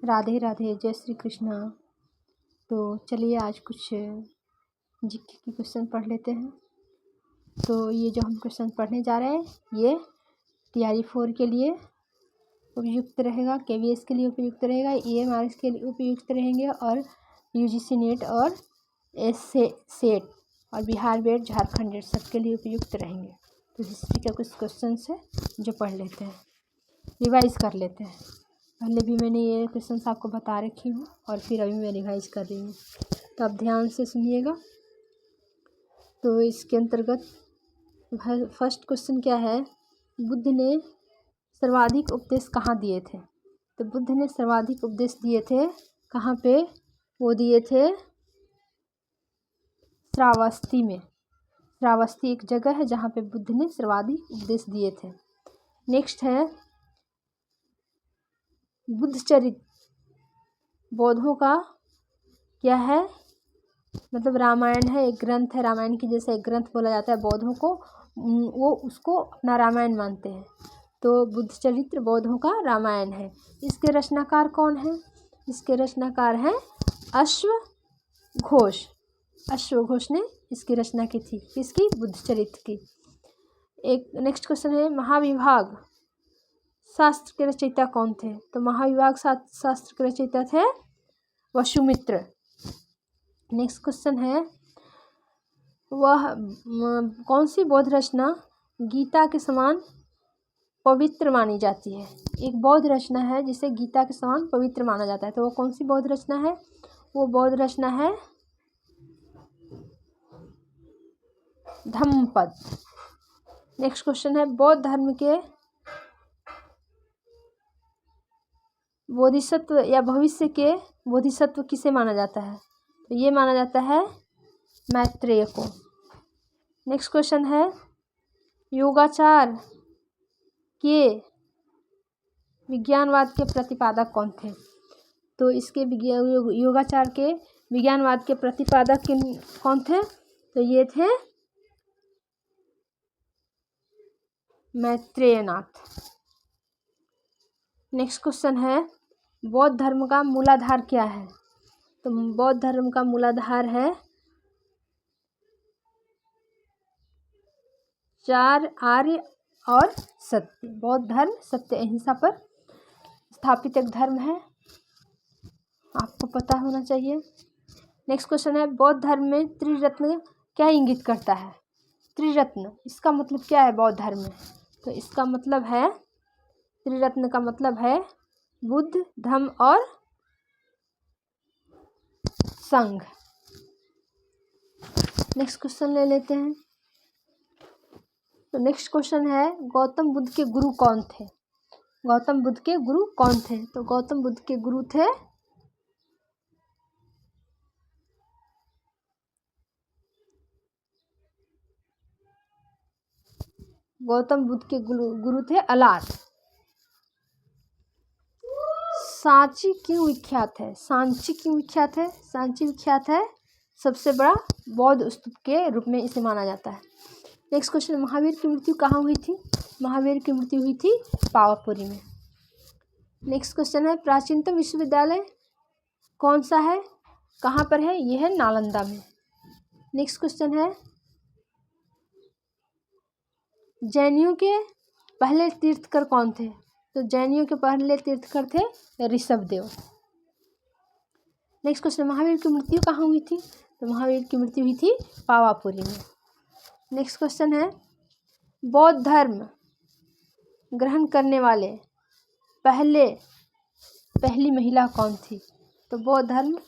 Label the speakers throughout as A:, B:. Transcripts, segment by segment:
A: राधे राधे, जय श्री कृष्णा। तो चलिए आज कुछ जीके की क्वेश्चन पढ़ लेते हैं। तो ये जो हम क्वेश्चन पढ़ने जा रहे हैं ये TRE 4 के लिए उपयुक्त रहेगा, KVS के लिए उपयुक्त रहेगा, EMRS के लिए उपयुक्त रहेंगे और UGC नेट और सेट और बिहार बेट, झारखंड डेट सबके लिए उपयुक्त रहेंगे। तो हिस्ट्री के कुछ क्वेश्चन है जो पढ़ लेते हैं, रिवाइज कर लेते हैं। पहले भी मैंने ये क्वेश्चन आपको बता रखी हूँ और फिर अभी मैं रिवाइज कर रही हूँ, तो आप ध्यान से सुनिएगा। तो इसके अंतर्गत फर्स्ट क्वेश्चन क्या है, बुद्ध ने सर्वाधिक उपदेश कहाँ दिए थे? तो बुद्ध ने सर्वाधिक उपदेश दिए थे कहाँ पे? वो दिए थे श्रावस्ती में। श्रावस्ती एक जगह है जहाँ पे बुद्ध ने सर्वाधिक उपदेश दिए थे। नेक्स्ट है बुद्धचरित बौद्धों का क्या है? मतलब रामायण है, एक ग्रंथ है, रामायण की जैसे एक ग्रंथ बोला जाता है बौद्धों को, वो उसको अपना रामायण मानते हैं। तो बुद्धचरित्र बौद्धों का रामायण है। इसके रचनाकार कौन है? इसके रचनाकार हैं अश्वघोष। अश्वघोष ने इसकी रचना की थी, किसकी? बुद्धचरित्र की। एक नेक्स्ट क्वेश्चन है महाविभाग शास्त्र के रचयिता कौन थे? तो महाविभाग शास्त्र के रचयिता थे वसुमित्र। नेक्स्ट क्वेश्चन है वह कौन सी बौद्ध रचना गीता के समान पवित्र मानी जाती है? एक बौद्ध रचना है जिसे गीता के समान पवित्र माना जाता है, तो वो कौन सी बौद्ध रचना है? वो बौद्ध रचना है धम्मपद। नेक्स्ट क्वेश्चन है बौद्ध धर्म के बोधिसत्व या भविष्य के बोधिसत्व किसे माना जाता है? तो ये माना जाता है मैत्रेय को। नेक्स्ट क्वेश्चन है योगाचार के विज्ञानवाद के प्रतिपादक कौन थे? तो इसके योगाचार के विज्ञानवाद के प्रतिपादक कौन थे? तो ये थे मैत्रेयनाथ। नेक्स्ट क्वेश्चन है बौद्ध धर्म का मूलाधार क्या है? तो बौद्ध धर्म का मूलाधार है 4 आर्य और सत्य। बौद्ध धर्म सत्य अहिंसा पर स्थापित एक धर्म है, आपको पता होना चाहिए। नेक्स्ट क्वेश्चन है बौद्ध धर्म में त्रिरत्न क्या इंगित करता है? त्रिरत्न इसका मतलब क्या है बौद्ध धर्म में? तो इसका मतलब है त्रिरत्न का मतलब है बुद्ध, धम्म और संघ। नेक्स्ट क्वेश्चन ले लेते हैं। तो नेक्स्ट क्वेश्चन है गौतम बुद्ध के गुरु कौन थे? गौतम बुद्ध के गुरु कौन थे? तो गौतम बुद्ध के गुरु थे गुरु थे अलाद। सांची क्यों विख्यात है? सांची क्यों विख्यात है? सांची विख्यात है सबसे बड़ा बौद्ध स्तूप के रूप में इसे माना जाता है। नेक्स्ट क्वेश्चन महावीर की मृत्यु कहाँ हुई थी? महावीर की मृत्यु हुई थी पावापुरी में। नेक्स्ट क्वेश्चन है प्राचीनतम विश्वविद्यालय कौन सा है? कहाँ पर है? यह है नालंदा में। नेक्स्ट क्वेश्चन है जैनियों के पहले तीर्थकर कौन थे? तो जैनियों के पहले तीर्थकर थे ऋषभदेव। नेक्स्ट क्वेश्चन महावीर की मृत्यु कहाँ हुई थी? तो महावीर की मृत्यु हुई थी पावापुरी में। नेक्स्ट क्वेश्चन है बौद्ध धर्म ग्रहण करने वाले पहली महिला कौन थी? तो बौद्ध धर्म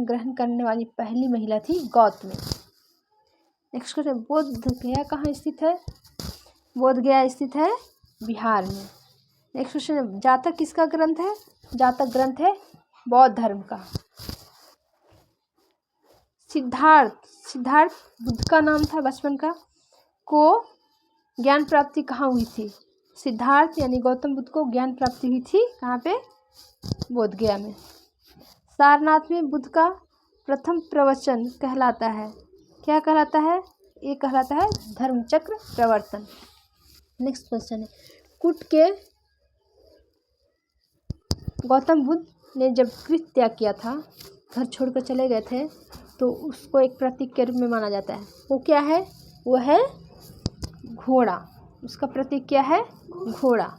A: ग्रहण करने वाली पहली महिला थी गौतमी। नेक्स्ट क्वेश्चन बोध गया कहाँ स्थित है? बोध गया स्थित है बिहार में। नेक्स्ट क्वेश्चन जातक किसका ग्रंथ है? जातक ग्रंथ है बौद्ध धर्म का। सिद्धार्थ बुद्ध का नाम था बचपन का, को ज्ञान प्राप्ति कहाँ हुई थी? सिद्धार्थ यानी गौतम बुद्ध को ज्ञान प्राप्ति हुई थी कहाँ पे? बोध गया में। सारनाथ में बुद्ध का प्रथम प्रवचन कहलाता है, क्या कहलाता है? ये कहलाता है धर्मचक्र प्रवर्तन। नेक्स्ट क्वेश्चन है कूट के गौतम बुद्ध ने जब कृत त्याग किया था, घर छोड़कर चले गए थे, तो उसको एक प्रतीक के रूप में माना जाता है। वो क्या है? वो है घोड़ा। उसका प्रतीक क्या है? घोड़ा।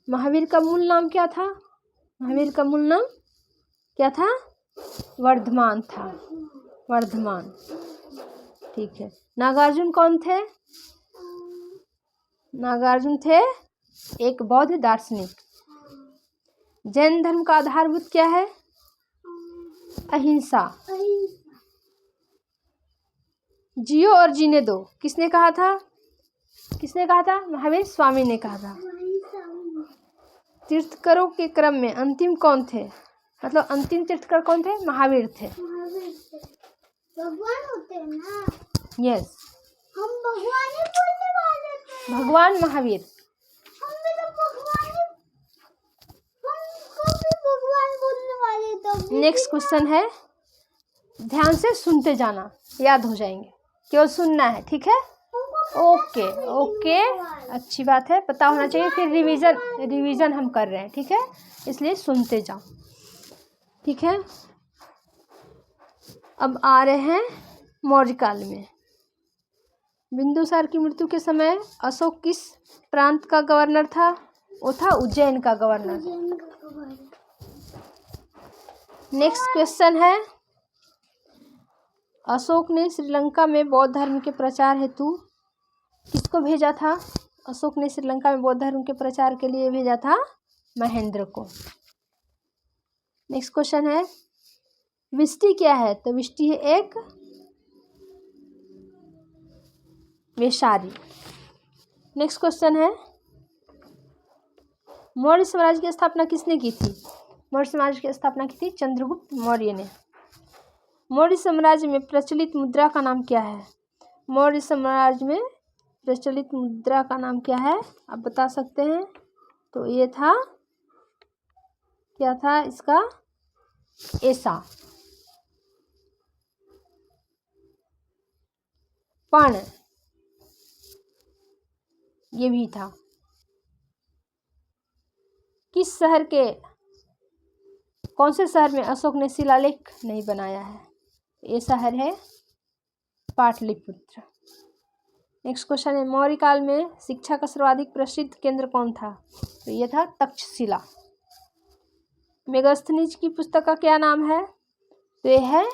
A: महावीर का मूल नाम क्या था? महावीर का मूल नाम क्या था? वर्धमान था। वर्धमान। ठीक है। नागार्जुन कौन थे? नागार्जुन थे एक बौद्ध दार्शनिक। जैन धर्म का आधारभूत क्या है? अहिंसा। जियो और जीने दो किसने कहा था? किसने कहा था? महावीर स्वामी ने कहा था। तीर्थकरों के क्रम में अंतिम कौन थे? मतलब अंतिम तीर्थकर कौन थे? महावीर थे।
B: भगवान होते हैं ना?
A: यस,
B: हम भगवान ही बोलने वाले थे।
A: भगवान महावीर।
B: हम भी तो भगवान ही, हमको भी भगवान बोलने वाले थे।
A: नेक्स्ट क्वेश्चन है, ध्यान से सुनते जाना, याद हो जाएंगे। केवल सुनना है, ठीक है? ओके ओके, अच्छी बात है, पता होना चाहिए। फिर रिवीजन हम कर रहे हैं, ठीक है? इसलिए सुनते जाओ, ठीक है? अब आ रहे हैं मौर्य काल में। बिंदुसार की मृत्यु के समय अशोक किस प्रांत का गवर्नर था? वो था उज्जैन का गवर्नर। नेक्स्ट क्वेश्चन है, अशोक ने श्रीलंका में बौद्ध धर्म के प्रचार हेतु किसको भेजा था? अशोक ने श्रीलंका में बौद्ध धर्म के प्रचार के लिए भेजा था महेंद्र को। नेक्स्ट क्वेश्चन है, विष्टि क्या है? तो विष्टि है एक वेशारी। नेक्स्ट क्वेश्चन है, मौर्य साम्राज्य की स्थापना किसने की थी? मौर्य साम्राज्य की स्थापना की थी चंद्रगुप्त मौर्य ने। मौर्य साम्राज्य में प्रचलित मुद्रा का नाम क्या है? मौर्य साम्राज्य में प्रचलित मुद्रा का नाम क्या है? आप बता सकते हैं। तो ये था, क्या था इसका? ऐसा। पण ये भी था। किस शहर के, कौन से शहर में अशोक ने शिलालेख नहीं बनाया है? ये शहर है पाटलिपुत्र। नेक्स्ट क्वेश्चन है, मौर्य काल में शिक्षा का सर्वाधिक प्रसिद्ध केंद्र कौन था? तो ये था तक्षशिला। मेगास्थनीज की पुस्तक का क्या नाम है? तो ये है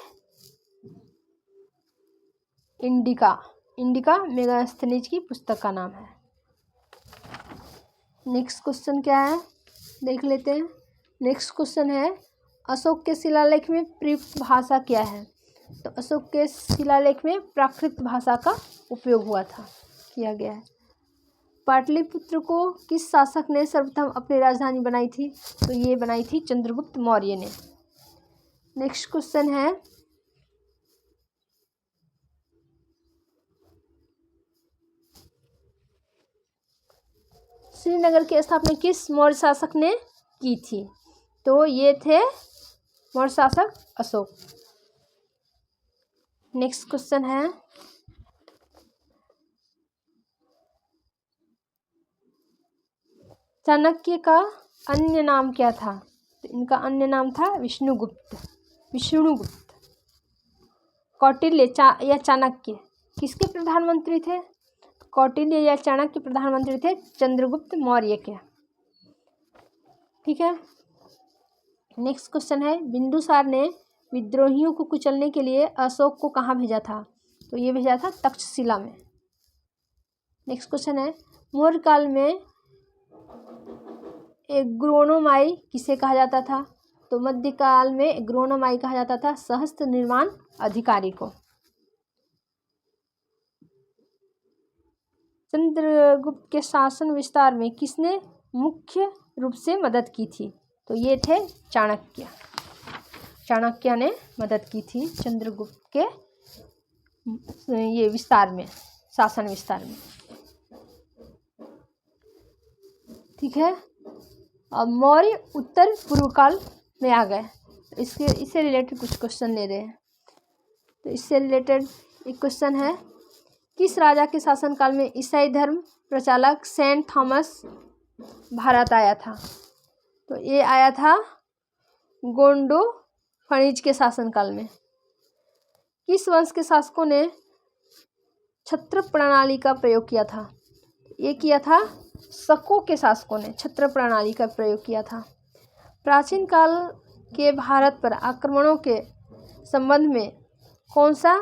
A: इंडिका। इंडिका मेगास्थनीज की पुस्तक का नाम है। नेक्स्ट क्वेश्चन क्या है, देख लेते हैं। नेक्स्ट क्वेश्चन है, अशोक के शिलालेख में प्रयुक्त भाषा क्या है? तो अशोक के शिलालेख में प्राकृत भाषा का उपयोग हुआ था, किया गया है। पाटलिपुत्र को किस शासक ने सर्वप्रथम अपनी राजधानी बनाई थी? तो ये बनाई थी चंद्रगुप्त मौर्य ने। नेक्स्ट क्वेश्चन है, श्रीनगर की स्थापना किस मौर्य शासक ने की थी? तो ये थे मौर्य शासक अशोक। नेक्स्ट क्वेश्चन है, चाणक्य का अन्य नाम क्या था? तो इनका अन्य नाम था विष्णुगुप्त। विष्णुगुप्त। कौटिल्य या चाणक्य किसके प्रधानमंत्री थे? कौटिल्य या चाणक्य प्रधानमंत्री थे चंद्रगुप्त मौर्य के, ठीक है? नेक्स्ट क्वेश्चन है, बिंदुसार ने विद्रोहियों को कुचलने के लिए अशोक को कहाँ भेजा था? तो ये भेजा था तक्षशिला में। नेक्स्ट क्वेश्चन है, मौर्य काल में एग्रोनोमाई किसे कहा जाता था? तो मध्यकाल में एग्रोनोमाई कहा जाता था सहस्त्र निर्माण अधिकारी को। चंद्रगुप्त के शासन विस्तार में किसने मुख्य रूप से मदद की थी? तो ये थे चाणक्य। चाणक्य ने मदद की थी चंद्रगुप्त के ये विस्तार में, शासन विस्तार में, ठीक है? अब मौर्य उत्तर पूर्व काल में आ गए। इससे रिलेटेड कुछ क्वेश्चन ले रहे हैं। तो इससे रिलेटेड एक क्वेश्चन है, किस राजा के शासनकाल में ईसाई धर्म प्रचालक सेंट थॉमस भारत आया था? तो ये आया था गोंडो खनिज के शासनकाल में। किस वंश के शासकों ने छत्र प्रणाली का प्रयोग किया था? ये किया था शकों के शासकों ने छत्र प्रणाली का प्रयोग किया था। प्राचीन काल के भारत पर आक्रमणों के संबंध में कौन सा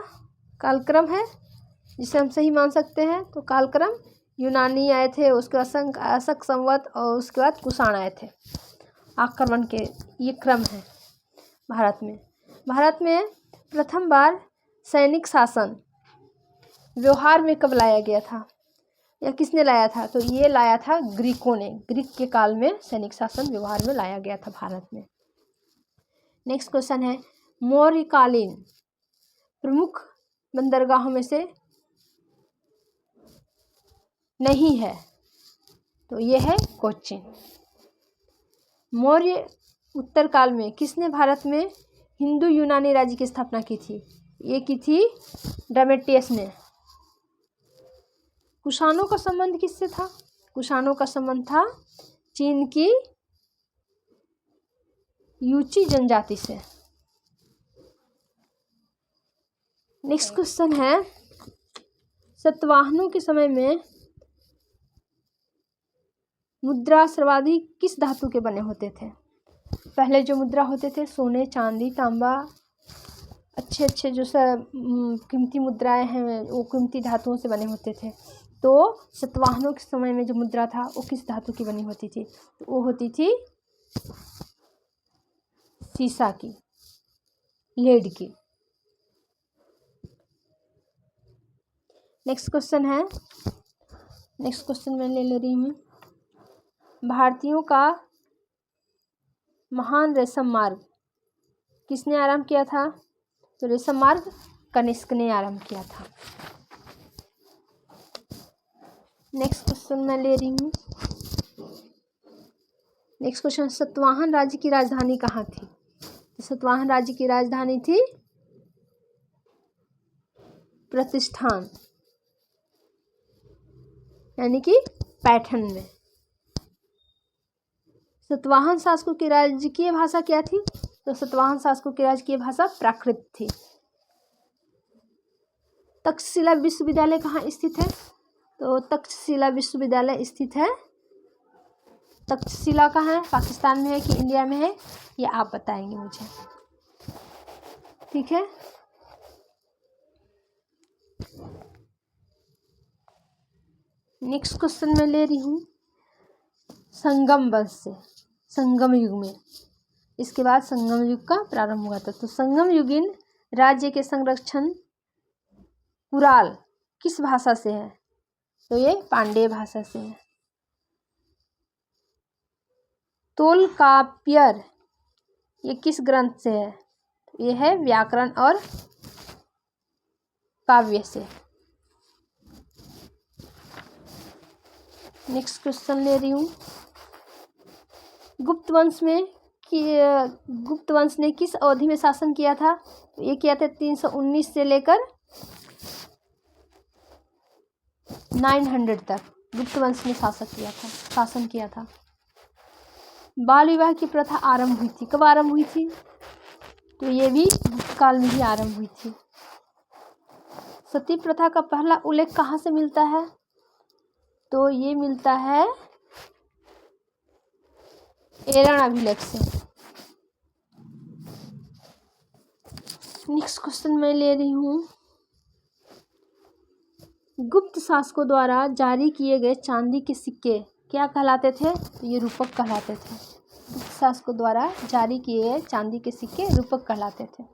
A: कालक्रम है जिसे हम सही मान सकते हैं? तो कालक्रम यूनानी आए थे, उसके बाद अशक संवत और उसके बाद कुषाण आए थे। आक्रमण के ये क्रम है भारत में। भारत में प्रथम बार सैनिक शासन व्यवहार में कब लाया गया था या किसने लाया था? तो ये लाया था ग्रीकों ने। ग्रीक के काल में सैनिक शासन व्यवहार में लाया गया था भारत में। नेक्स्ट क्वेश्चन है, मौर्यकालीन प्रमुख बंदरगाहों में से नहीं है, तो ये है कोच्चि। मौर्य उत्तर काल में किसने भारत में हिंदू यूनानी राज्य की स्थापना की थी? ये की थी डामेटियस ने। कुषाणों का संबंध किससे था? कुषाणों का संबंध था चीन की यूची जनजाति से। नेक्स्ट क्वेश्चन है, सातवाहनों के समय में मुद्रा सर्वाधिक किस धातु के बने होते थे? पहले जो मुद्रा होते थे सोने, चांदी, तांबा, अच्छे जो सब कीमती मुद्राएं हैं वो कीमती धातुओं से बने होते थे। तो सातवाहनों के समय में जो मुद्रा था वो किस धातु की बनी होती थी? तो वो होती थी सीसा की, लेड की। नेक्स्ट क्वेश्चन मैं ले रही हूँ, भारतीयों का महान रेशम मार्ग किसने आरंभ किया था? तो रेशम मार्ग कनिष्क ने आरंभ किया था। नेक्स्ट क्वेश्चन मैं ले रही हूँ, नेक्स्ट क्वेश्चन, सातवाहन राज्य की राजधानी कहाँ थी? तो सातवाहन राज्य की राजधानी थी प्रतिष्ठान यानी कि पैठन में। सातवाहन शासकों की राजकीय भाषा क्या थी? तो सातवाहन शासकों की राजकीय भाषा प्राकृत थी। तक्षशिला विश्वविद्यालय कहाँ स्थित है? तो तक्षशिला विश्वविद्यालय स्थित है, तक्षशिला कहाँ है, पाकिस्तान में है कि इंडिया में है, ये आप बताएंगे मुझे, ठीक है। नेक्स्ट क्वेश्चन मैं ले रही हूँ, संगम वंश से, संगम युग में, इसके बाद संगम युग का प्रारंभ हुआ था। तो संगम युगीन राज्य के संरक्षण कुराल किस भाषा से है? तो ये पांडेय भाषा से है। तोलकाप्पियर ये किस ग्रंथ से है? ये है व्याकरण और काव्य से। नेक्स्ट क्वेश्चन ले रही हूँ, गुप्त वंश ने किस अवधि में शासन किया था? तो ये किया था 319 से लेकर 900 तक गुप्त वंश ने शासन किया था। बाल विवाह की प्रथा आरंभ हुई थी, कब आरंभ हुई थी? तो ये भी गुप्त काल में ही आरंभ हुई थी। सती प्रथा का पहला उल्लेख कहाँ से मिलता है? तो ये मिलता है एरण अभिलेख से। नेक्स्ट क्वेश्चन मैं ले रही हूँ, गुप्त शासकों द्वारा जारी किए गए चांदी के सिक्के क्या कहलाते थे? तो ये रूपक कहलाते थे। गुप्त शासकों द्वारा जारी किए गए चांदी के सिक्के रूपक कहलाते थे।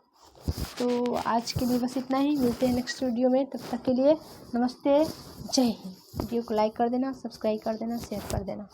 A: तो आज के लिए बस इतना ही, मिलते हैं नेक्स्ट वीडियो में, तब तक के लिए नमस्ते, जय हिंद। वीडियो को लाइक कर देना, सब्सक्राइब कर देना, शेयर कर देना।